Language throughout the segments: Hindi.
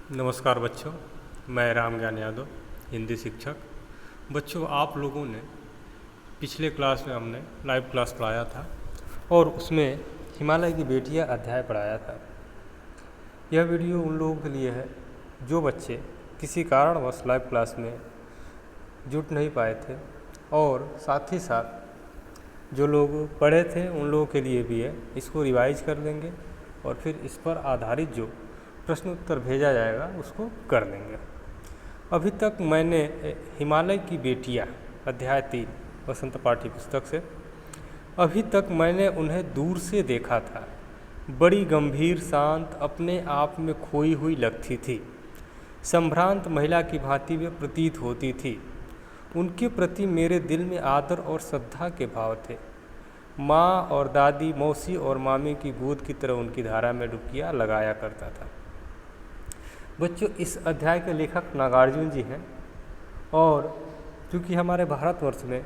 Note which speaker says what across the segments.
Speaker 1: नमस्कार बच्चों, मैं राम ज्ञान यादव, हिंदी शिक्षक। बच्चों, आप लोगों ने पिछले क्लास में हमने लाइव क्लास पढ़ाया था और उसमें हिमालय की बेटियां अध्याय पढ़ाया था। यह वीडियो उन लोगों के लिए है जो बच्चे किसी कारणवश लाइव क्लास में जुट नहीं पाए थे, और साथ ही साथ जो लोग पढ़े थे उन लोगों के लिए भी है। इसको रिवाइज कर लेंगे और फिर इस पर आधारित जो प्रश्न उत्तर भेजा जाएगा उसको कर लेंगे। अभी तक मैंने हिमालय की बेटियां अध्याय 3 वसंत पाठ्य पुस्तक से अभी तक मैंने उन्हें दूर से देखा था। बड़ी गंभीर, शांत, अपने आप में खोई हुई लगती थी। संभ्रांत महिला की भांति वे प्रतीत होती थी। उनके प्रति मेरे दिल में आदर और श्रद्धा के भाव थे। माँ और दादी, मौसी और मामी की गोद की तरह उनकी धारा में डुबकियाँ लगाया करता था। बच्चों, इस अध्याय के लेखक नागार्जुन जी हैं, और चूँकि हमारे भारतवर्ष में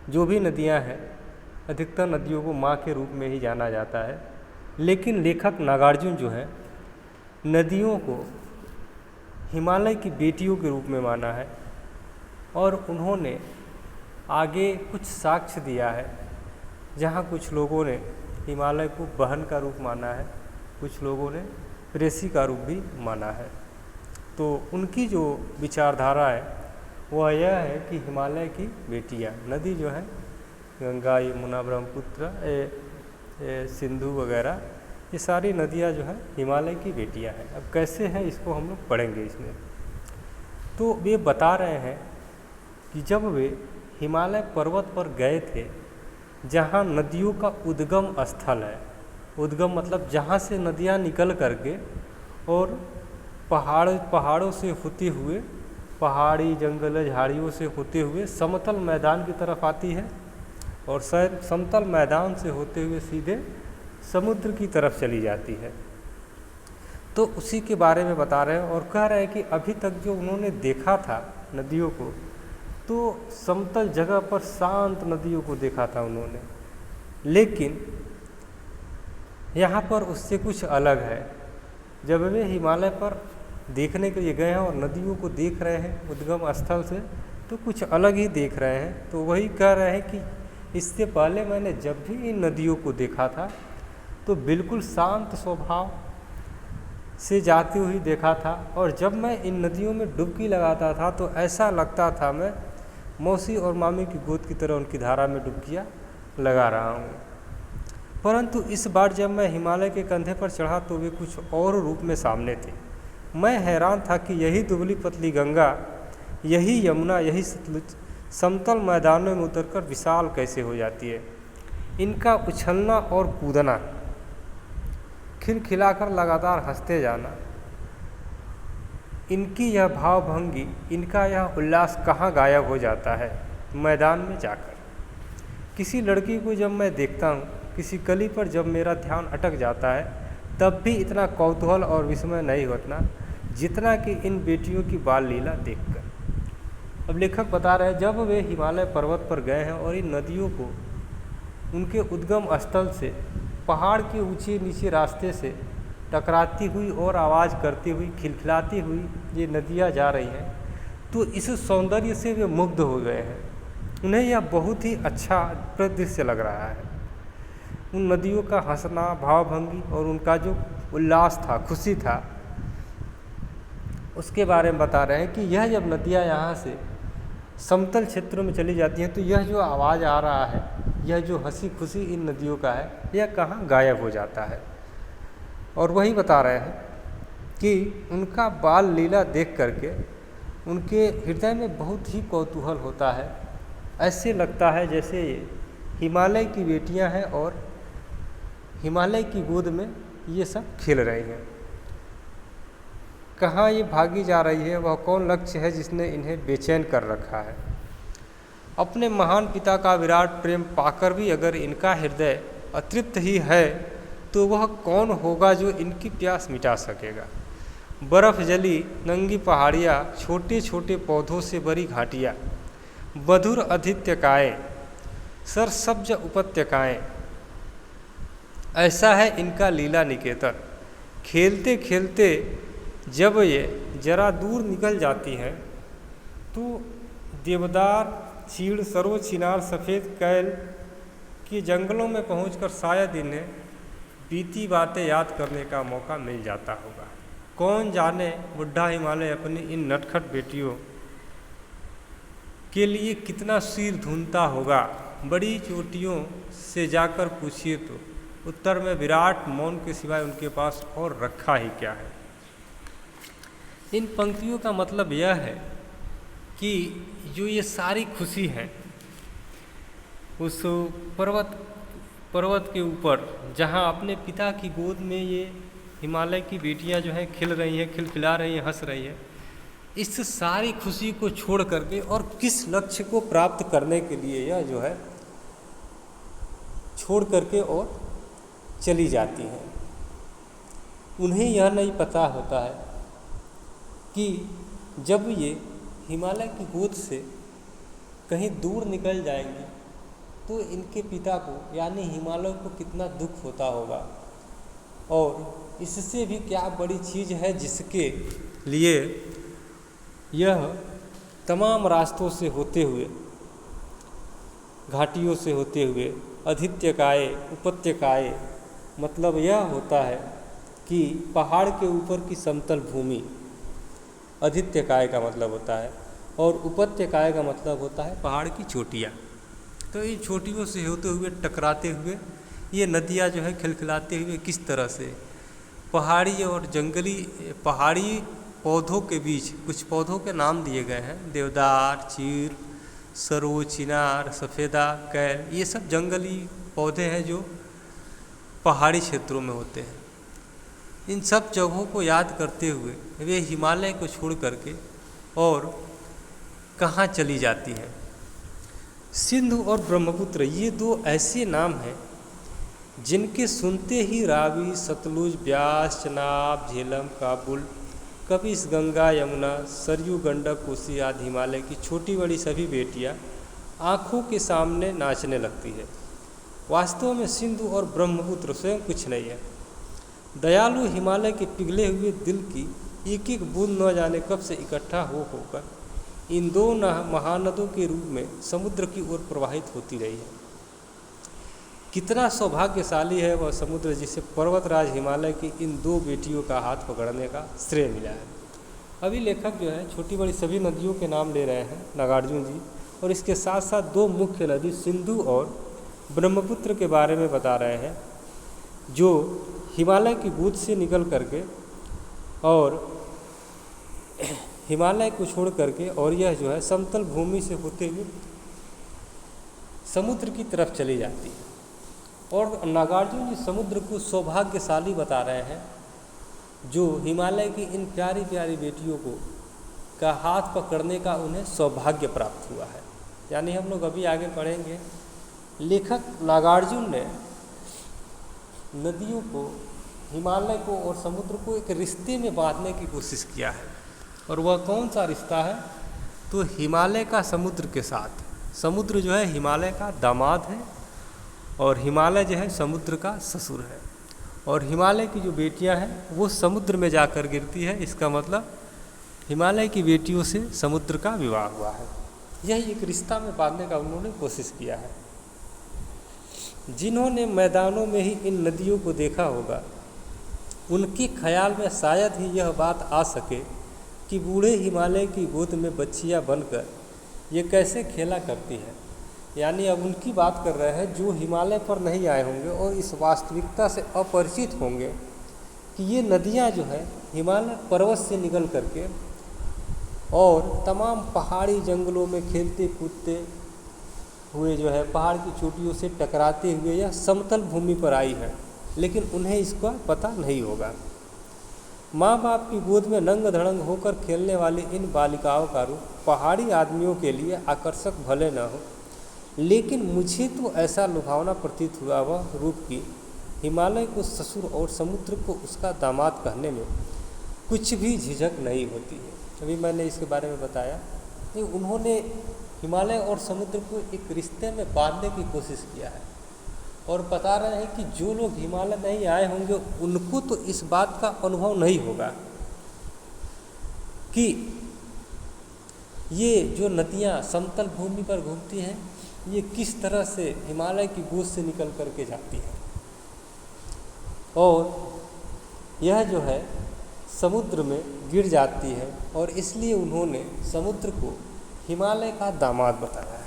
Speaker 1: जो भी नदियाँ हैं, अधिकतर नदियों को माँ के रूप में ही जाना जाता है, लेकिन लेखक नागार्जुन जो हैं नदियों को हिमालय की बेटियों के रूप में माना है, और उन्होंने आगे कुछ साक्ष्य दिया है जहाँ कुछ लोगों ने हिमालय को बहन का रूप माना है, कुछ लोगों ने प्रेसी का रूप भी माना है। तो उनकी जो विचारधारा है वह यह है कि हिमालय की बेटियाँ, नदी जो है गंगा, यमुना, ब्रह्मपुत्र, सिंधु वगैरह, ये सारी नदियाँ जो हैं हिमालय की बेटियाँ हैं। अब कैसे है इसको हम लोग पढ़ेंगे इसमें। तो वे बता रहे हैं कि जब वे हिमालय पर्वत पर गए थे जहाँ नदियों का उद्गम स्थल है, उद्गम मतलब जहाँ से नदियाँ निकल करके और पहाड़ों से होते हुए, पहाड़ी जंगल झाड़ियों से होते हुए समतल मैदान की तरफ आती है, और समतल मैदान से होते हुए सीधे समुद्र की तरफ चली जाती है। तो उसी के बारे में बता रहे हैं, और कह रहे हैं कि अभी तक जो उन्होंने देखा था नदियों को, तो समतल जगह पर शांत नदियों को देखा था उन्होंने, लेकिन यहाँ पर उससे कुछ अलग है। जब वे हिमालय पर देखने के लिए गए हैं और नदियों को देख रहे हैं उद्गम स्थल से, तो कुछ अलग ही देख रहे हैं। तो वही कह रहे हैं कि इससे पहले मैंने जब भी इन नदियों को देखा था तो बिल्कुल शांत स्वभाव से जाती हुई देखा था, और जब मैं इन नदियों में डुबकी लगाता था तो ऐसा लगता था मैं मौसी और मामी की गोद की तरह उनकी धारा में डुबकियाँ लगा रहा हूँ। परंतु इस बार जब मैं हिमालय के कंधे पर चढ़ा तो वे कुछ और रूप में सामने थे। मैं हैरान था कि यही दुबली पतली गंगा, यही यमुना, यही सतलुज समतल मैदानों में उतरकर विशाल कैसे हो जाती है। इनका उछलना और कूदना, खिलखिलाकर लगातार हंसते जाना, इनकी यह भावभंगी, इनका यह उल्लास कहाँ गायब हो जाता है मैदान में जाकर। किसी लड़की को जब मैं देखता हूँ, किसी कली पर जब मेरा ध्यान अटक जाता है, तब भी इतना कौतूहल और विस्मय नहीं होता जितना कि इन बेटियों की बाल लीला देखकर। अब लेखक बता रहे हैं, जब वे हिमालय पर्वत पर गए हैं और इन नदियों को उनके उद्गम स्थल से पहाड़ के ऊंचे नीचे रास्ते से टकराती हुई और आवाज़ करती हुई, खिलखिलाती हुई ये नदियाँ जा रही हैं, तो इस सौंदर्य से वे मुग्ध हो गए हैं। उन्हें यह बहुत ही अच्छा दृश्य लग रहा है। उन नदियों का हंसना, भावभंगी और उनका जो उल्लास था, खुशी था, उसके बारे में बता रहे हैं कि यह जब नदियाँ यहाँ से समतल क्षेत्रों में चली जाती हैं तो यह जो आवाज़ आ रहा है, यह जो हंसी खुशी इन नदियों का है, यह कहाँ गायब हो जाता है। और वही बता रहे हैं कि उनका बाल लीला देख करके उनके हृदय में बहुत ही कौतूहल होता है। ऐसे लगता है जैसे हिमालय की बेटियां हैं और हिमालय की गोद में ये सब खेल रही हैं। कहाँ ये भागी जा रही है, वह कौन लक्ष्य है जिसने इन्हें बेचैन कर रखा है। अपने महान पिता का विराट प्रेम पाकर भी अगर इनका हृदय अतृप्त ही है, तो वह कौन होगा जो इनकी प्यास मिटा सकेगा। बर्फ़ जली नंगी पहाड़ियाँ, छोटे छोटे पौधों से भरी घाटियाँ, मधुर आदित्यकाएँ, सरसब्ज उपत्यकाएँ, ऐसा है इनका लीला निकेतन। खेलते खेलते जब ये जरा दूर निकल जाती हैं तो देवदार, चीड़, सरो, चिनार, सफ़ेद कैल के जंगलों में पहुंचकर शायद इन्हें बीती बातें याद करने का मौका मिल जाता होगा। कौन जाने बुढ़ा हिमालय अपनी इन नटखट बेटियों के लिए कितना सिर धुनता होगा। बड़ी चोटियों से जाकर पूछिए तो उत्तर में विराट मौन के सिवाय उनके पास और रखा ही क्या है। इन पंक्तियों का मतलब यह है कि जो ये सारी खुशी है उस पर्वत के ऊपर जहाँ अपने पिता की गोद में ये हिमालय की बेटियाँ जो हैं खिल रही हैं, खिलखिला रही हैं, हंस रही हैं, इस सारी खुशी को छोड़ करके और किस लक्ष्य को प्राप्त करने के लिए यह जो है छोड़ करके और चली जाती हैं। उन्हें यह नहीं पता होता है कि जब ये हिमालय की गोद से कहीं दूर निकल जाएंगी तो इनके पिता को यानी हिमालय को कितना दुख होता होगा, और इससे भी क्या बड़ी चीज़ है जिसके लिए यह तमाम रास्तों से होते हुए, घाटियों से होते हुए आदित्यकाय, उपत्यकाय, मतलब यह होता है कि पहाड़ के ऊपर की समतल भूमि, आदित्यकाय का मतलब होता है, और उपत्यकाय का मतलब होता है पहाड़ की चोटियाँ। तो इन चोटियों से होते हुए टकराते हुए ये नदियाँ जो है खिलखिलाते हुए किस तरह से पहाड़ी और जंगली पहाड़ी पौधों के बीच, कुछ पौधों के नाम दिए गए हैं, देवदार, चीड़, सरो, चिनार, सफ़ेदा, कैल, ये सब जंगली पौधे हैं जो पहाड़ी क्षेत्रों में होते हैं। इन सब जगहों को याद करते हुए वे हिमालय को छोड़ करके और कहाँ चली जाती हैं। सिंधु और ब्रह्मपुत्र ये दो ऐसे नाम हैं जिनके सुनते ही रावी, सतलुज, ब्यास, चनाब, झेलम, काबुल, कपिस, गंगा, यमुना, सरयू, गंडक, कोसी आदि हिमालय की छोटी बड़ी सभी बेटियां आँखों के सामने नाचने लगती है। वास्तव में सिंधु और ब्रह्मपुत्र स्वयं कुछ नहीं है। दयालु हिमालय के पिघले हुए दिल की एक एक बूंद न जाने कब से इकट्ठा होकर इन दो महानदों के रूप में समुद्र की ओर प्रवाहित होती रही है। कितना सौभाग्यशाली है वह समुद्र जिसे पर्वतराज हिमालय की इन दो बेटियों का हाथ पकड़ने का श्रेय मिला है। अभी लेखक जो है छोटी बड़ी सभी नदियों के नाम ले रहे हैं नागार्जुन जी, और इसके साथ साथ दो मुख्य नदी सिंधु और ब्रह्मपुत्र के बारे में बता रहे हैं जो हिमालय की गोद से निकल करके और हिमालय को छोड़ करके और यह जो है समतल भूमि से होते हुए समुद्र की तरफ चली जाती है। और नागार्जुन जी समुद्र को सौभाग्यशाली बता रहे हैं जो हिमालय की इन प्यारी प्यारी बेटियों को का हाथ पकड़ने का उन्हें सौभाग्य प्राप्त हुआ है। यानी हम लोग अभी आगे पढ़ेंगे, लेखक नागार्जुन ने नदियों को, हिमालय को और समुद्र को एक रिश्ते में बांधने की कोशिश किया है। और वह कौन सा रिश्ता है? तो हिमालय का समुद्र के साथ। समुद्र जो है हिमालय का दामाद है और हिमालय जो है समुद्र का ससुर है, और हिमालय की जो बेटियां हैं वो समुद्र में जाकर गिरती है। इसका मतलब हिमालय की बेटियों से समुद्र का विवाह हुआ है। यही एक रिश्ता में बांधने का उन्होंने कोशिश किया है। जिन्होंने मैदानों में ही इन नदियों को देखा होगा उनके ख्याल में शायद ही यह बात आ सके कि बूढ़े हिमालय की गोद में बच्चियां बनकर ये कैसे खेला करती हैं। यानी अब उनकी बात कर रहे हैं जो हिमालय पर नहीं आए होंगे और इस वास्तविकता से अपरिचित होंगे कि ये नदियां जो है हिमालय पर्वत से निकल करके और तमाम पहाड़ी जंगलों में खेलते कूदते हुए जो है पहाड़ की चोटियों से टकराते हुए यह समतल भूमि पर आई है, लेकिन उन्हें इसका पता नहीं होगा। माँ बाप की गोद में नंग धड़ंग होकर खेलने वाली इन बालिकाओं का रूप पहाड़ी आदमियों के लिए आकर्षक भले न हो, लेकिन मुझे तो ऐसा लुभावना प्रतीत हुआ वह रूप कि हिमालय को ससुर और समुद्र को उसका दामाद कहने में कुछ भी झिझक नहीं होती है। अभी मैंने इसके बारे में बताया कि उन्होंने हिमालय और समुद्र को एक रिश्ते में बांधने की कोशिश किया है और बता रहे हैं कि जो लोग हिमालय नहीं आए होंगे उनको तो इस बात का अनुभव नहीं होगा कि ये जो नदियाँ समतल भूमि पर घूमती हैं, ये किस तरह से हिमालय की गोद से निकल कर के जाती हैं, और यह जो है समुद्र में गिर जाती है, और इसलिए उन्होंने समुद्र को हिमालय का दामाद बताया है।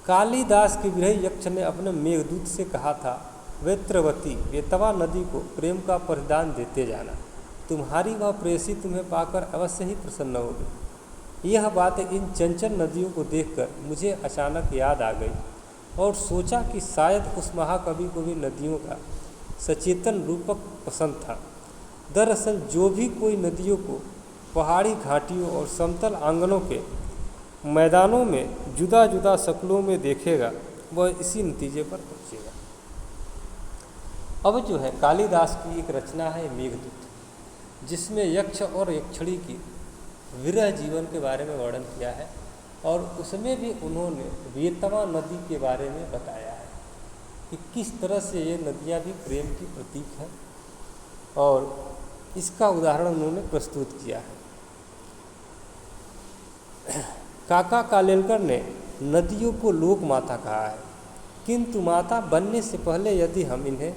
Speaker 1: कालिदास के विरही यक्ष ने अपने मेघदूत से कहा था, वेत्रवती वेतवा नदी को प्रेम का परिधान देते जाना, तुम्हारी वह प्रेयसी तुम्हें पाकर अवश्य ही प्रसन्न होगी। यह बात इन चंचल नदियों को देखकर मुझे अचानक याद आ गई और सोचा कि शायद उस महाकवि को भी नदियों का सचेतन रूपक पसंद था। दरअसल जो भी कोई नदियों को पहाड़ी घाटियों और समतल आंगनों के मैदानों में जुदा जुदा शक्लों में देखेगा, वह इसी नतीजे पर पहुँचेगा। अब जो है कालिदास की एक रचना है मेघदूत, जिसमें यक्ष और यक्षिणी की विरह जीवन के बारे में वर्णन किया है, और उसमें भी उन्होंने वेतवा नदी के बारे में बताया है कि किस तरह से ये नदियाँ भी प्रेम की प्रतीक है, और इसका उदाहरण उन्होंने प्रस्तुत किया है। काका कालेलकर ने नदियों को लोक माता कहा है, किंतु माता बनने से पहले यदि हम इन्हें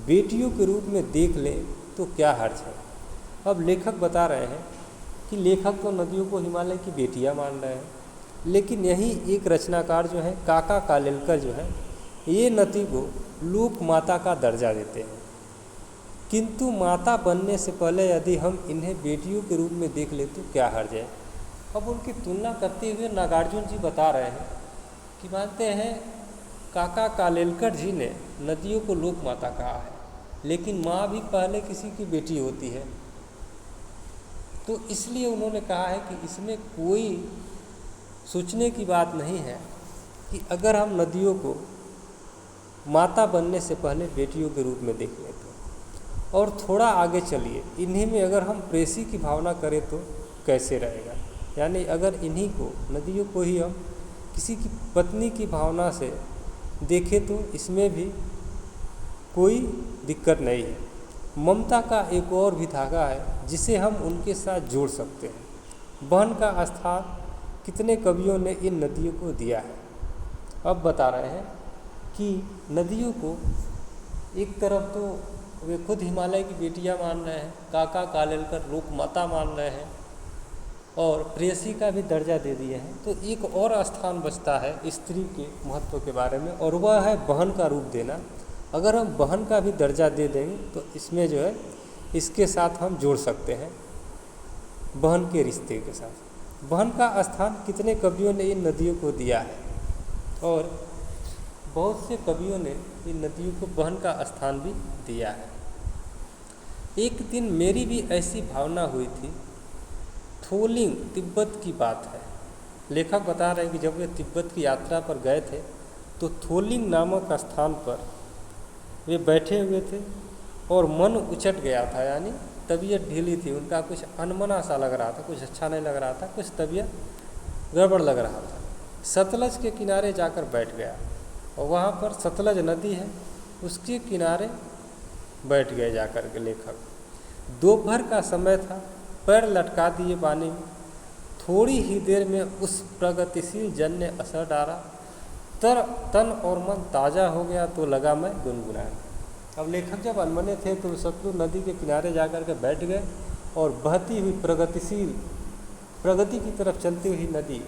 Speaker 1: बेटियों के रूप में देख लें तो क्या हर्ज है। अब लेखक बता रहे हैं कि लेखक तो नदियों को हिमालय की बेटियां मान रहे हैं, लेकिन यही एक रचनाकार जो है काका कालेलकर जो है, ये नदी को लोक माता का दर्जा देते हैं, किंतु माता बनने से पहले यदि हम इन्हें बेटियों के रूप में देख ले तो क्या हर्ज है। अब उनकी तुलना करते हुए नागार्जुन जी बता रहे हैं कि मानते हैं काका कालेलकर जी ने नदियों को लोक माता कहा है, लेकिन माँ भी पहले किसी की बेटी होती है, तो इसलिए उन्होंने कहा है कि इसमें कोई सोचने की बात नहीं है कि अगर हम नदियों को माता बनने से पहले बेटियों के रूप में देख लें तो। और थोड़ा आगे चलिए, इन्हीं में अगर हम प्रेसी की भावना करें तो कैसे रहेगा। यानी अगर इन्हीं को नदियों को ही हम किसी की पत्नी की भावना से देखें तो इसमें भी कोई दिक्कत नहीं है। ममता का एक और भी धागा है जिसे हम उनके साथ जोड़ सकते हैं। बहन का स्थान कितने कवियों ने इन नदियों को दिया है। अब बता रहे हैं कि नदियों को एक तरफ तो वे खुद हिमालय की बेटियां मान रहे हैं, काका कालेलकर लोक माता मान रहे हैं, और प्रेयसी का भी दर्जा दे दिए हैं, तो एक और स्थान बचता है स्त्री के महत्व के बारे में, और वह है बहन का रूप देना। अगर हम बहन का भी दर्जा दे देंगे तो इसमें जो है इसके साथ हम जोड़ सकते हैं बहन के रिश्ते के साथ। बहन का स्थान कितने कवियों ने इन नदियों को दिया है, और बहुत से कवियों ने इन नदियों को बहन का स्थान भी दिया है। एक दिन मेरी भी ऐसी भावना हुई थी। थोलिंग तिब्बत की बात है। लेखक बता रहे हैं कि जब वे तिब्बत की यात्रा पर गए थे तो थोलिंग नामक स्थान पर वे बैठे हुए थे और मन उचट गया था, यानी तबीयत ढीली थी, उनका कुछ अनमना सा लग रहा था, कुछ अच्छा नहीं लग रहा था, कुछ तबीयत गड़बड़ लग रहा था। सतलज के किनारे जाकर बैठ गया, और वहाँ पर सतलज नदी है, उसके किनारे बैठ गए जाकर के लेखक। दोपहर का समय था, पैर लटका दिए पानी में, थोड़ी ही देर में उस प्रगतिशील जल ने असर डाला, तन और मन ताज़ा हो गया तो लगा मैं गुनगुनाने। अब लेखक जब अनमने थे तो सतलुज नदी के किनारे जाकर के बैठ गए और बहती हुई प्रगतिशील प्रगति की तरफ चलती हुई नदी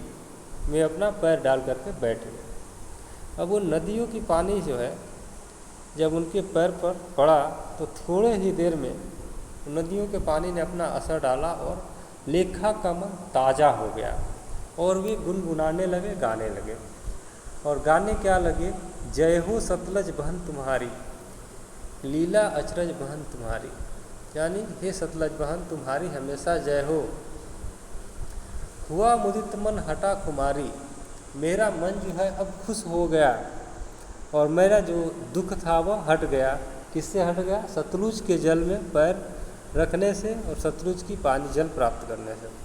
Speaker 1: में अपना पैर डाल करके बैठ गए। अब वो नदियों की पानी जो है जब उनके पैर पर पड़ा तो थोड़े ही देर में नदियों के पानी ने अपना असर डाला और लेखक का मन ताज़ा हो गया और वे गुनगुनाने लगे, गाने लगे। और गाने क्या लगे? जय हो सतलज बहन तुम्हारी, लीला अचरज बहन तुम्हारी, यानी हे सतलज बहन तुम्हारी हमेशा जय हो। हुआ मुदित मन हटा खुमारी, मेरा मन जो है अब खुश हो गया और मेरा जो दुख था वह हट गया। किससे हट गया? सतलुज के जल में पैर रखने से और सतलुज की पानी जल प्राप्त करने से।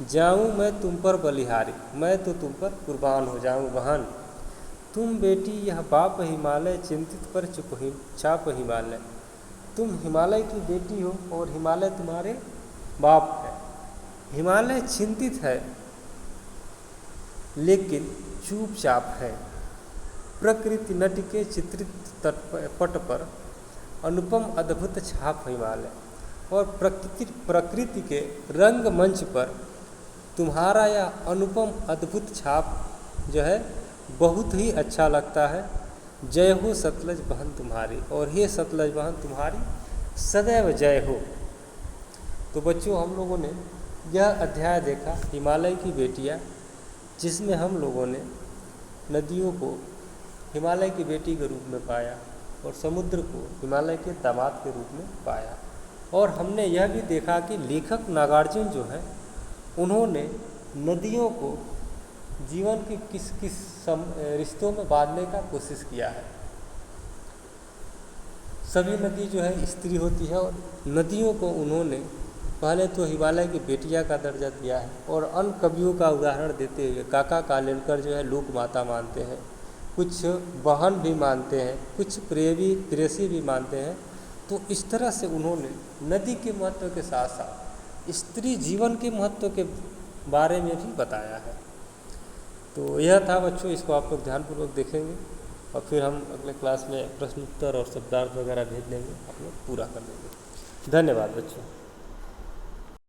Speaker 1: जाऊँ मैं तुम पर बलिहारी, मैं तो तुम पर कुर्बान हो जाऊँ बहन। तुम बेटी यह बाप हिमालय, चिंतित पर छाप हिमालय। तुम हिमालय की बेटी हो और हिमालय तुम्हारे बाप है। हिमालय चिंतित है लेकिन चुपचाप है। प्रकृति नट के चित्रित पट पर अनुपम अद्भुत छाप हिमालय, और प्रकृति के रंग मंच पर तुम्हारा यह अनुपम अद्भुत छाप जो है बहुत ही अच्छा लगता है। जय हो सतलज बहन तुम्हारी, और हे सतलज बहन तुम्हारी सदैव जय हो। तो बच्चों, हम लोगों ने यह अध्याय देखा हिमालय की बेटियां, जिसमें हम लोगों ने नदियों को हिमालय की बेटी के रूप में पाया और समुद्र को हिमालय के दामाद के रूप में पाया। और हमने यह भी देखा कि लेखक नागार्जुन जो है उन्होंने नदियों को जीवन के किस किस रिश्तों में बांधने का कोशिश किया है। सभी नदी जो है स्त्री होती है, और नदियों को उन्होंने पहले तो हिमालय की बेटिया का दर्जा दिया है, और अन्य कवियों का उदाहरण देते हुए काका कालेलकर जो है लोक माता मानते हैं, कुछ बहन भी मानते हैं, कुछ प्रेयसी भी मानते हैं। तो इस तरह से उन्होंने नदी के महत्व के साथ साथ स्त्री जीवन के महत्व के बारे में भी बताया है। तो यह था बच्चों, इसको आप लोग ध्यानपूर्वक देखेंगे और फिर हम अगले क्लास में प्रश्न उत्तर और शब्दार्थ वगैरह भेज देंगे, आप लोग पूरा कर लेंगे। धन्यवाद बच्चों।